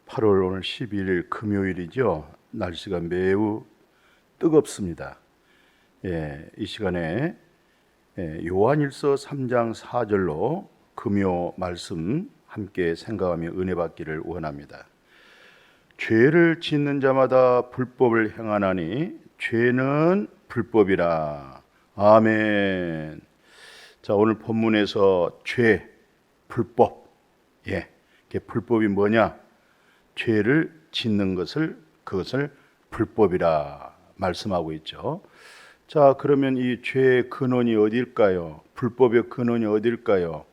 8월 오늘 11일 금요일이죠. 날씨가 매우 뜨겁습니다. 이 시간에 요한일서 3장 4절로 금요 말씀 함께 생각하며 은혜 받기를 원합니다. 죄를 짓는 자마다 불법을 행하나니 죄는 불법이라. 아멘. 자, 오늘 본문에서 죄, 불법. 불법이 뭐냐? 죄를 짓는 그것을 불법이라 말씀하고 있죠. 자, 그러면 이 죄의 근원이 어디일까요? 불법의 근원이 어디일까요?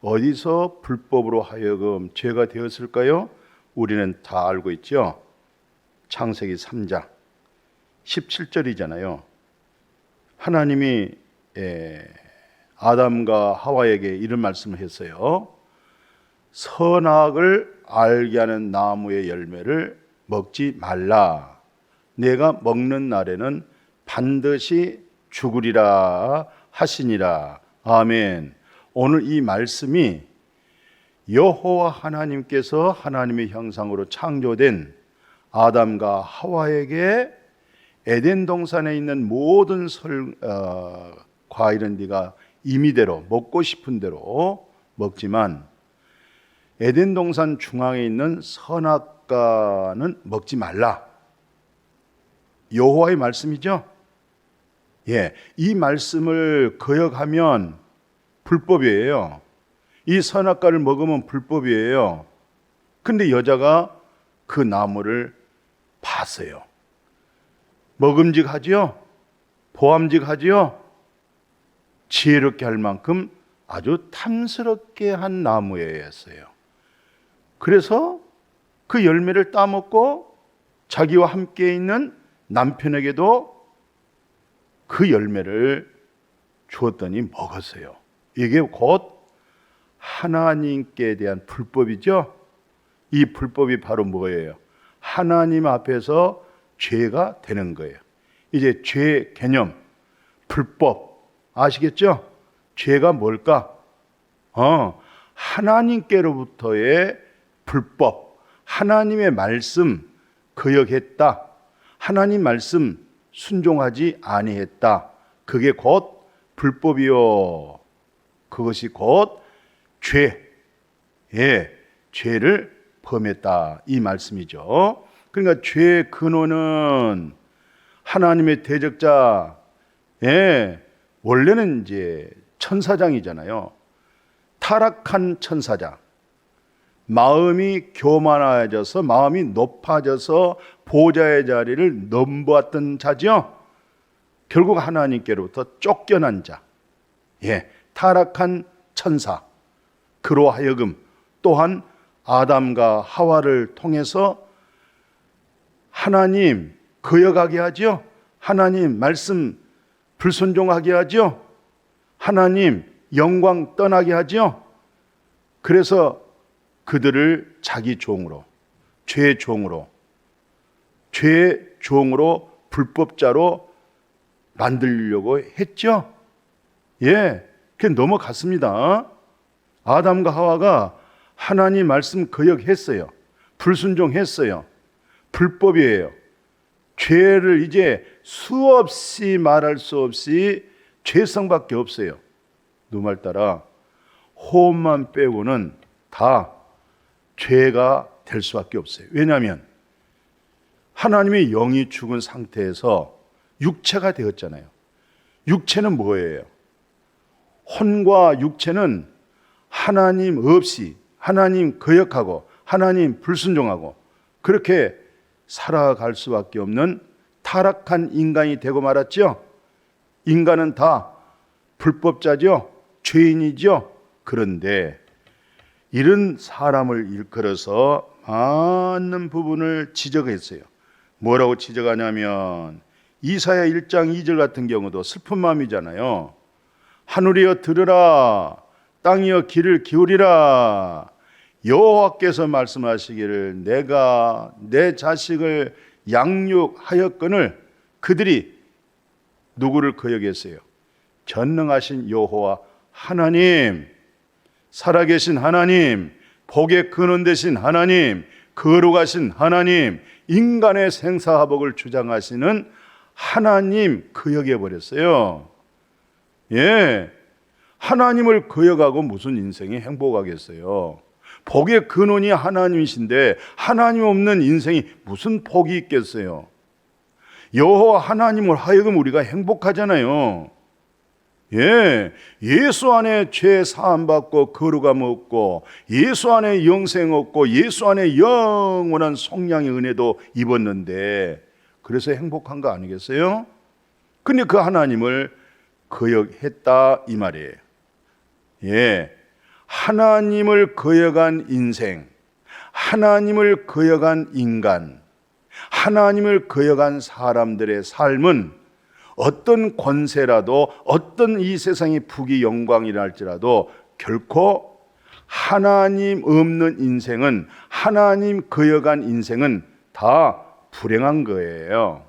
어디서 불법으로 하여금 죄가 되었을까요? 우리는 다 알고 있죠. 창세기 3장 17절이잖아요. 하나님이 아담과 하와에게 이런 말씀을 했어요. 선악을 알게 하는 나무의 열매를 먹지 말라. 내가 먹는 날에는 반드시 죽으리라 하시니라. 아멘. 오늘 이 말씀이 여호와 하나님께서 하나님의 형상으로 창조된 아담과 하와에게 에덴 동산에 있는 모든 과일은 네가 임의대로 먹고 싶은 대로 먹지만 에덴 동산 중앙에 있는 선악과는 먹지 말라. 여호와의 말씀이죠. 이 말씀을 거역하면 불법이에요. 이 선악과를 먹으면 불법이에요. 근데 여자가 그 나무를 봤어요. 먹음직하지요? 보암직하지요? 지혜롭게 할 만큼 아주 탐스럽게 한 나무였어요. 그래서 그 열매를 따먹고 자기와 함께 있는 남편에게도 그 열매를 주었더니 먹었어요. 이게 곧 하나님께 대한 불법이죠. 이 불법이 바로 뭐예요? 하나님 앞에서 죄가 되는 거예요. 이제 죄 개념, 불법 아시겠죠? 죄가 뭘까? 하나님께로부터의 불법, 하나님의 말씀 거역했다. 하나님 말씀 순종하지 아니했다. 그게 곧 불법이요. 그것이 곧 죄. 죄를 범했다. 이 말씀이죠. 그러니까 죄의 근원은 하나님의 대적자. 원래는 이제 천사장이잖아요. 타락한 천사장. 마음이 교만해져서 마음이 높아져서 보좌의 자리를 넘보았던 자죠. 결국 하나님께로부터 쫓겨난 자. 타락한 천사. 그로 하여금 또한 아담과 하와를 통해서 하나님 거역하게 하죠. 하나님 말씀 불순종하게 하죠. 하나님 영광 떠나게 하죠. 그래서 그들을 자기 종으로, 죄의 종으로, 불법자로 만들려고 했죠. 그게 넘어갔습니다. 아담과 하와가 하나님 말씀 거역했어요. 불순종했어요. 불법이에요. 죄를 이제 수없이 말할 수 없이 죄성밖에 없어요. 누말 따라 호흡만 빼고는 다 죄가 될 수밖에 없어요. 왜냐하면 하나님의 영이 죽은 상태에서 육체가 되었잖아요. 육체는 뭐예요? 혼과 육체는 하나님 없이 하나님 거역하고 하나님 불순종하고 그렇게 살아갈 수밖에 없는 타락한 인간이 되고 말았죠. 인간은 다 불법자죠. 죄인이죠. 그런데 이런 사람을 일컬어서 많은 부분을 지적했어요. 뭐라고 지적하냐면 이사야 1장 2절 같은 경우도 슬픈 마음이잖아요. 하늘이여 들으라, 땅이여 귀를 기울이라. 여호와께서 말씀하시기를 내가 내 자식을 양육하였거늘. 그들이 누구를 거역했어요? 전능하신 여호와 하나님, 살아계신 하나님, 복의 근원 되신 하나님, 거룩하신 하나님, 인간의 생사화복을 주장하시는 하나님 거역해 버렸어요. 예, 하나님을 거역하고 무슨 인생이 행복하겠어요? 복의 근원이 하나님이신데 하나님 없는 인생이 무슨 복이 있겠어요? 여호와 하나님을 하여금 우리가 행복하잖아요. 예, 예수 안에 죄 사함 받고 거룩함 얻고 예수 안에 영생 얻고 예수 안에 영원한 속량의 은혜도 입었는데 그래서 행복한 거 아니겠어요? 근데 그 하나님을 거역했다 이 말이에요. 예, 하나님을 거역한 인생, 하나님을 거역한 인간, 하나님을 거역한 사람들의 삶은 어떤 권세라도 어떤 이 세상의 부귀 영광이라 할지라도 결코 하나님 없는 인생은, 하나님 거역한 인생은 다 불행한 거예요.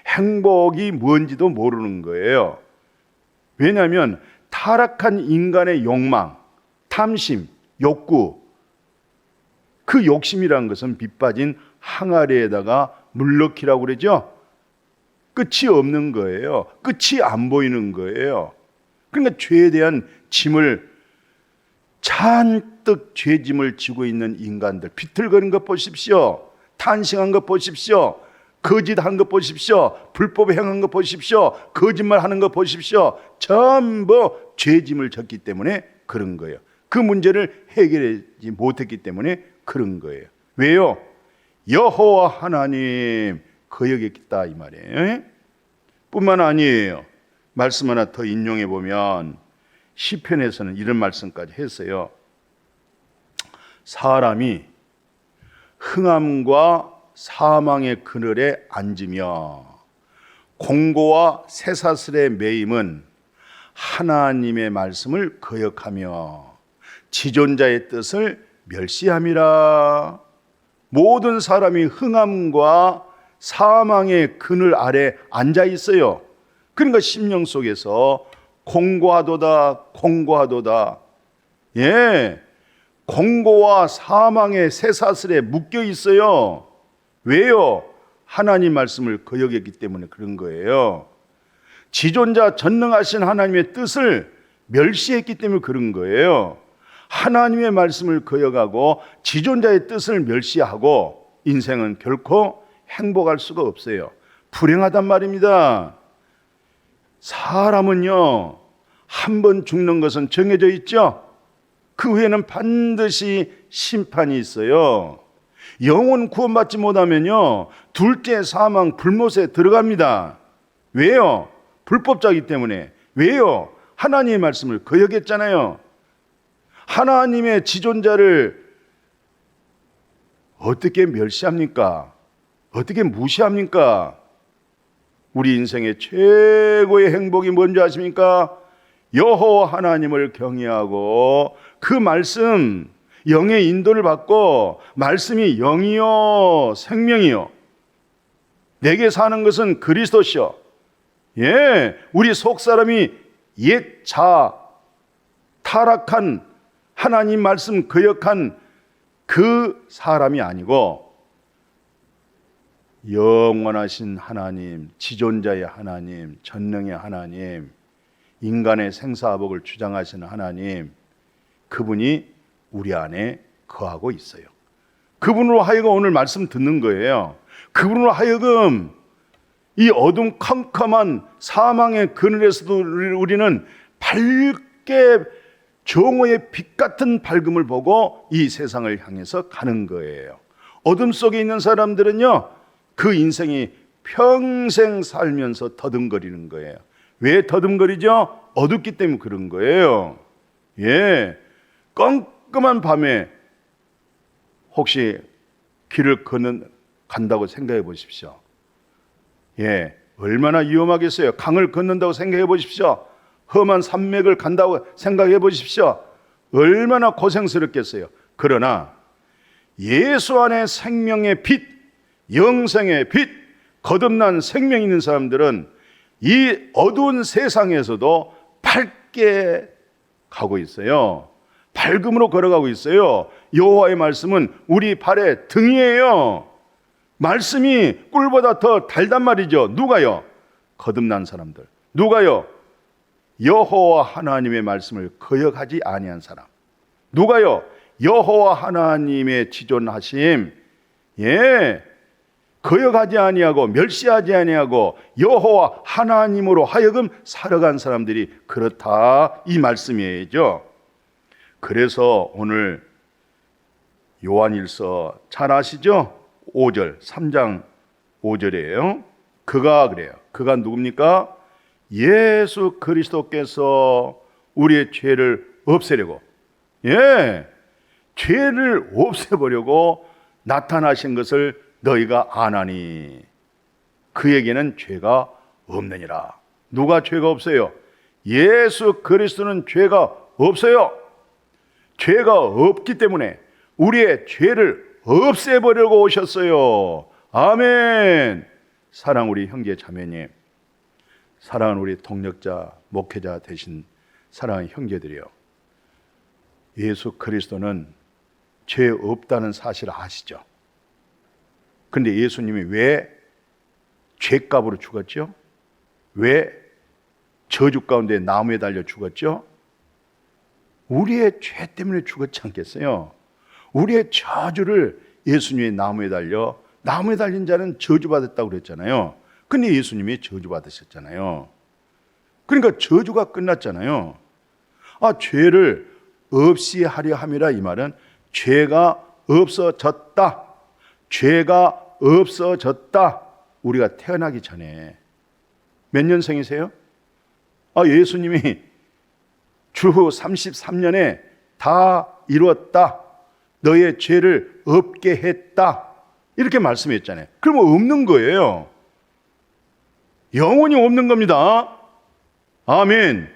행복이 뭔지도 모르는 거예요. 왜냐하면 타락한 인간의 욕망, 탐심, 욕구, 그 욕심이라는 것은 빛빠진 항아리에다가 물 넣기라고 그러죠. 끝이 없는 거예요. 끝이 안 보이는 거예요. 그러니까 죄에 대한 짐을, 잔뜩 죄짐을 지고 있는 인간들, 비틀거리는 것 보십시오. 탄식한 것 보십시오. 거짓한 것 보십시오. 불법 행한 것 보십시오. 거짓말하는 것 보십시오. 전부 죄짐을 졌기 때문에 그런 거예요. 그 문제를 해결하지 못했기 때문에 그런 거예요. 왜요? 여호와 하나님 거역했다 이 말이에요. 뿐만 아니에요. 말씀 하나 더 인용해 보면 시편에서는 이런 말씀까지 했어요. 사람이 흥함과 사망의 그늘에 앉으며 공고와 쇠사슬에 매임은 하나님의 말씀을 거역하며 지존자의 뜻을 멸시함이라. 모든 사람이 흥함과 사망의 그늘 아래 앉아 있어요. 그러니까 심령 속에서 공고하도다 공고하도다. 예, 공고와 사망의 쇠사슬에 묶여 있어요. 왜요? 하나님 말씀을 거역했기 때문에 그런 거예요. 지존자 전능하신 하나님의 뜻을 멸시했기 때문에 그런 거예요. 하나님의 말씀을 거역하고 지존자의 뜻을 멸시하고 인생은 결코 행복할 수가 없어요. 불행하단 말입니다. 사람은요, 한 번 죽는 것은 정해져 있죠. 그 후에는 반드시 심판이 있어요. 영혼 구원받지 못하면요, 둘째 사망 불못에 들어갑니다. 왜요? 불법자이기 때문에. 왜요? 하나님의 말씀을 거역했잖아요. 하나님의 지존자를 어떻게 멸시합니까? 어떻게 무시합니까? 우리 인생의 최고의 행복이 뭔지 아십니까? 여호와 하나님을 경외하고 그 말씀, 영의 인도를 받고 말씀이 영이요 생명이요 내게 사는 것은 그리스도시요. 예, 우리 속사람이 옛 자 타락한 하나님 말씀 거역한 그 사람이 아니고 영원하신 하나님, 지존자의 하나님, 전능의 하나님, 인간의 생사화복을 주장하시는 하나님, 그분이 우리 안에 거하고 있어요. 그분으로 하여금 오늘 말씀 듣는 거예요. 그분으로 하여금 이 어둠컴컴한 사망의 그늘에서도 우리는 밝게 정오의 빛 같은 밝음을 보고 이 세상을 향해서 가는 거예요. 어둠 속에 있는 사람들은요, 그 인생이 평생 살면서 더듬거리는 거예요. 왜 더듬거리죠? 어둡기 때문에 그런 거예요. 예, 껌껌한 밤에 혹시 길을 간다고 생각해 보십시오. 예, 얼마나 위험하겠어요. 강을 걷는다고 생각해 보십시오. 험한 산맥을 간다고 생각해 보십시오. 얼마나 고생스럽겠어요. 그러나 예수 안에 생명의 빛, 영생의 빛, 거듭난 생명 있는 사람들은 이 어두운 세상에서도 밝게 가고 있어요. 밝음으로 걸어가고 있어요. 여호와의 말씀은 우리 발의 등이에요. 말씀이 꿀보다 더 달단 말이죠. 누가요? 거듭난 사람들. 누가요? 여호와 하나님의 말씀을 거역하지 아니한 사람. 누가요? 여호와 하나님의 지존하심, 거역하지 아니하고 멸시하지 아니하고 여호와 하나님으로 하여금 살아간 사람들이 그렇다, 이 말씀이죠. 그래서 오늘 요한일서 잘 아시죠? 5절, 3장 5절이에요. 그가 그래요. 그가 누굽니까? 예수 그리스도께서 우리의 죄를 없애려고, 죄를 없애보려고 나타나신 것을 너희가 아나니 그에게는 죄가 없느니라. 누가 죄가 없어요? 예수 그리스도는 죄가 없어요. 죄가 없기 때문에 우리의 죄를 없애버리려고 오셨어요. 아멘. 사랑 우리 형제 자매님, 사랑하는 우리 동력자 목회자 되신 사랑하는 형제들이요, 예수 그리스도는 죄 없다는 사실을 아시죠? 그런데 예수님이 왜 죄값으로 죽었죠? 왜 저주 가운데 나무에 달려 죽었죠? 우리의 죄 때문에 죽었지 않겠어요? 우리의 저주를 예수님이 나무에 달린 자는 저주받았다고 그랬잖아요. 근데 예수님이 저주받으셨잖아요. 그러니까 저주가 끝났잖아요. 죄를 없이 하려 함이라, 이 말은 죄가 없어졌다. 죄가 없어졌다. 우리가 태어나기 전에. 몇 년생이세요? 예수님이 주후 33년에 다 이루었다. 너의 죄를 없게 했다. 이렇게 말씀했잖아요. 그러면 없는 거예요. 영원히 없는 겁니다. 아멘.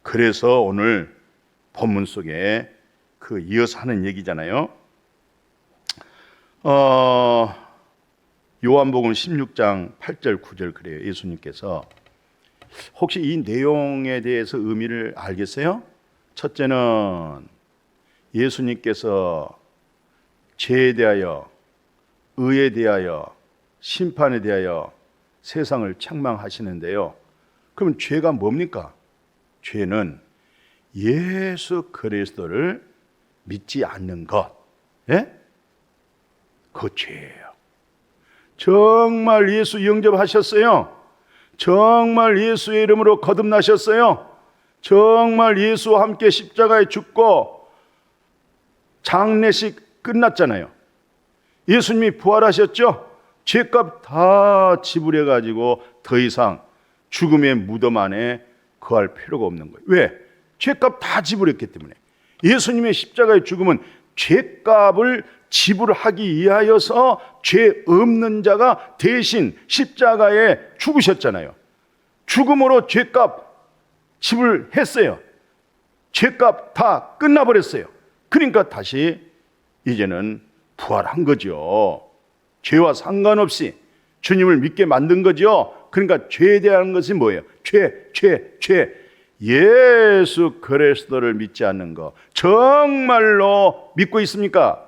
그래서 오늘 본문 속에 이어서 하는 얘기잖아요. 요한복음 16장 8절 9절 그래요. 예수님께서 혹시 이 내용에 대해서 의미를 알겠어요? 첫째는 예수님께서 죄에 대하여, 의에 대하여, 심판에 대하여 세상을 책망하시는데요. 그럼 죄가 뭡니까? 죄는 예수 그리스도를 믿지 않는 것, 그 죄예요. 정말 예수 영접하셨어요? 정말 예수의 이름으로 거듭나셨어요? 정말 예수와 함께 십자가에 죽고 장례식 끝났잖아요. 예수님이 부활하셨죠? 죄값 다 지불해가지고 더 이상 죽음의 무덤 안에 거할 필요가 없는 거예요. 왜? 죄값 다 지불했기 때문에. 예수님의 십자가의 죽음은 죄값을 지불하기 위하여서 죄 없는 자가 대신 십자가에 죽으셨잖아요. 죽음으로 죄값 지불했어요. 죄값 다 끝나버렸어요. 그러니까 다시 이제는 부활한 거죠. 죄와 상관없이 주님을 믿게 만든 거죠. 그러니까 죄에 대한 것이 뭐예요? 죄. 예수 그리스도를 믿지 않는 거 정말로 믿고 있습니까?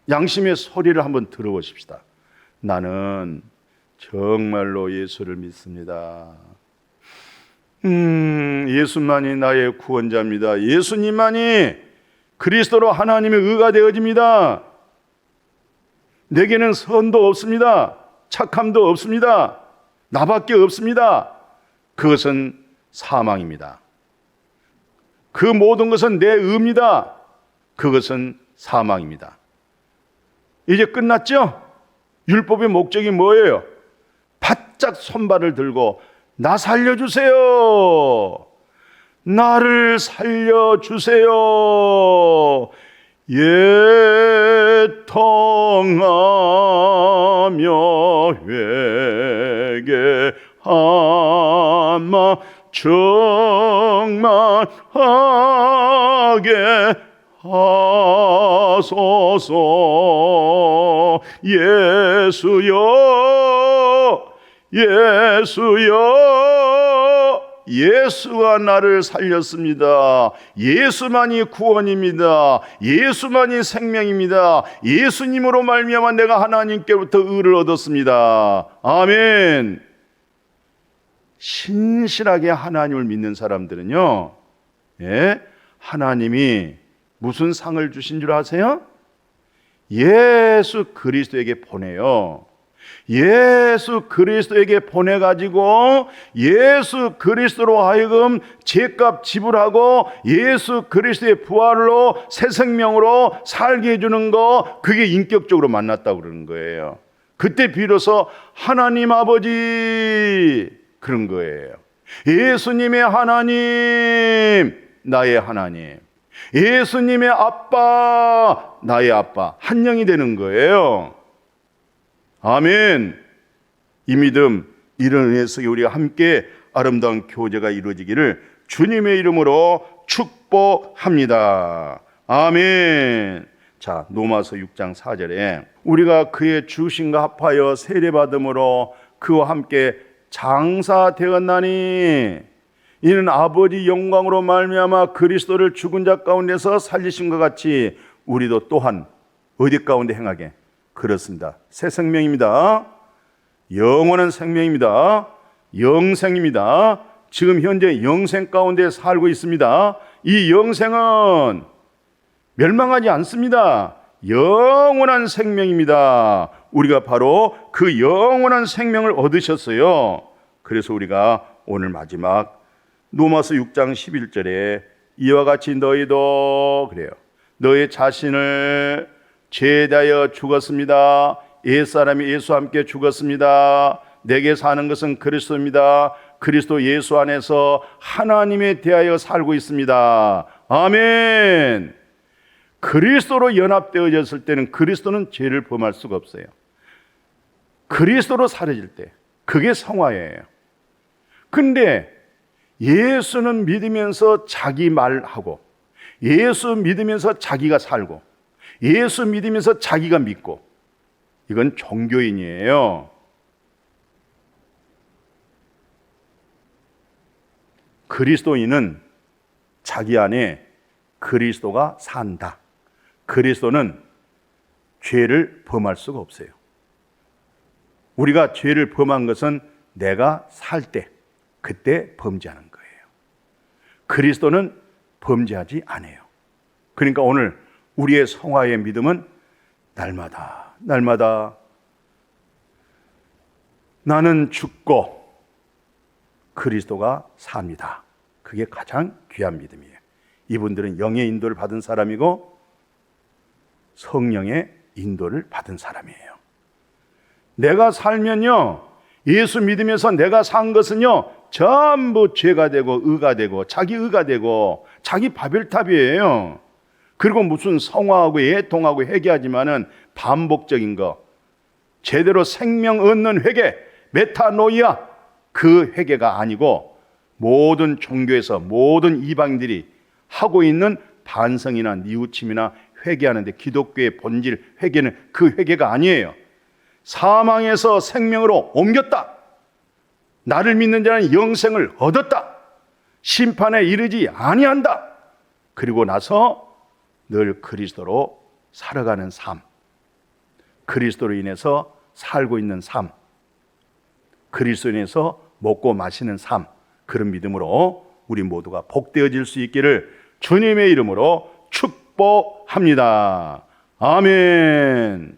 양심의 소리를 한번 들어보십시다. 나는 정말로 예수를 믿습니다. 예수만이 나의 구원자입니다. 예수님만이 그리스도로 하나님의 의가 되어집니다. 내게는 선도 없습니다. 착함도 없습니다. 나밖에 없습니다. 그것은 사망입니다. 그 모든 것은 내 의입니다. 그것은 사망입니다. 이제 끝났죠? 율법의 목적이 뭐예요? 바짝 손발을 들고 나 살려주세요. 나를 살려주세요. 애통하며 회개하마 정만하게 하소서. 예수여, 예수여, 예수가 나를 살렸습니다. 예수만이 구원입니다. 예수만이 생명입니다. 예수님으로 말미암아 내가 하나님께로부터 의를 얻었습니다. 아멘. 신실하게 하나님을 믿는 사람들은요, 하나님이 무슨 상을 주신 줄 아세요? 예수 그리스도에게 보내요. 예수 그리스도에게 보내가지고 예수 그리스도로 하여금 죄값 지불하고 예수 그리스도의 부활로 새 생명으로 살게 해주는 거, 그게 인격적으로 만났다고 그러는 거예요. 그때 비로소 하나님 아버지 그런 거예요. 예수님의 하나님, 나의 하나님. 예수님의 아빠, 나의 아빠. 한 영이 되는 거예요. 아멘. 이 믿음, 이런 은혜 속에 우리가 함께 아름다운 교제가 이루어지기를 주님의 이름으로 축복합니다. 아멘. 자, 로마서 6장 4절에 우리가 그의 주신과 합하여 세례받음으로 그와 함께 장사되었나니 이는 아버지 영광으로 말미암아 그리스도를 죽은 자 가운데서 살리신 것 같이 우리도 또한 어디 가운데 행하게? 그렇습니다. 새 생명입니다. 영원한 생명입니다. 영생입니다. 지금 현재 영생 가운데 살고 있습니다. 이 영생은 멸망하지 않습니다. 영원한 생명입니다. 우리가 바로 그 영원한 생명을 얻으셨어요. 그래서 우리가 오늘 마지막 로마서 6장 11절에 이와 같이 너희도 그래요. 너희 자신을 죄에 대하여 죽었습니다. 옛사람이 예수와 함께 죽었습니다. 내게 사는 것은 그리스도입니다. 그리스도 예수 안에서 하나님에 대하여 살고 있습니다. 아멘. 그리스도로 연합되어졌을 때는 그리스도는 죄를 범할 수가 없어요. 그리스도로 사라질 때 그게 성화예요. 근데 예수는 믿으면서 자기 말하고, 예수 믿으면서 자기가 살고, 예수 믿으면서 자기가 믿고, 이건 종교인이에요. 그리스도인은 자기 안에 그리스도가 산다. 그리스도는 죄를 범할 수가 없어요. 우리가 죄를 범한 것은 내가 살 때, 그때 범죄하는 거예요. 그리스도는 범죄하지 않아요. 그러니까 오늘 우리의 성화의 믿음은 날마다 나는 죽고 그리스도가 삽니다. 그게 가장 귀한 믿음이에요. 이분들은 영의 인도를 받은 사람이고 성령의 인도를 받은 사람이에요. 내가 살면요, 예수 믿으면서 내가 산 것은요, 전부 죄가 되고 의가 되고 자기 의가 되고 자기 바벨탑이에요. 그리고 무슨 성화하고 애통하고 회개하지만은 반복적인 거, 제대로 생명 얻는 회개, 메타노이아, 그 회개가 아니고 모든 종교에서 모든 이방인들이 하고 있는 반성이나 뉘우침이나 회개하는데 기독교의 본질 회개는 그 회개가 아니에요. 사망에서 생명으로 옮겼다. 나를 믿는 자는 영생을 얻었다. 심판에 이르지 아니한다. 그리고 나서 늘 그리스도로 살아가는 삶, 그리스도로 인해서 살고 있는 삶, 그리스도로 인해서 먹고 마시는 삶, 그런 믿음으로 우리 모두가 복되어질 수 있기를 주님의 이름으로 축복합니다. 아멘.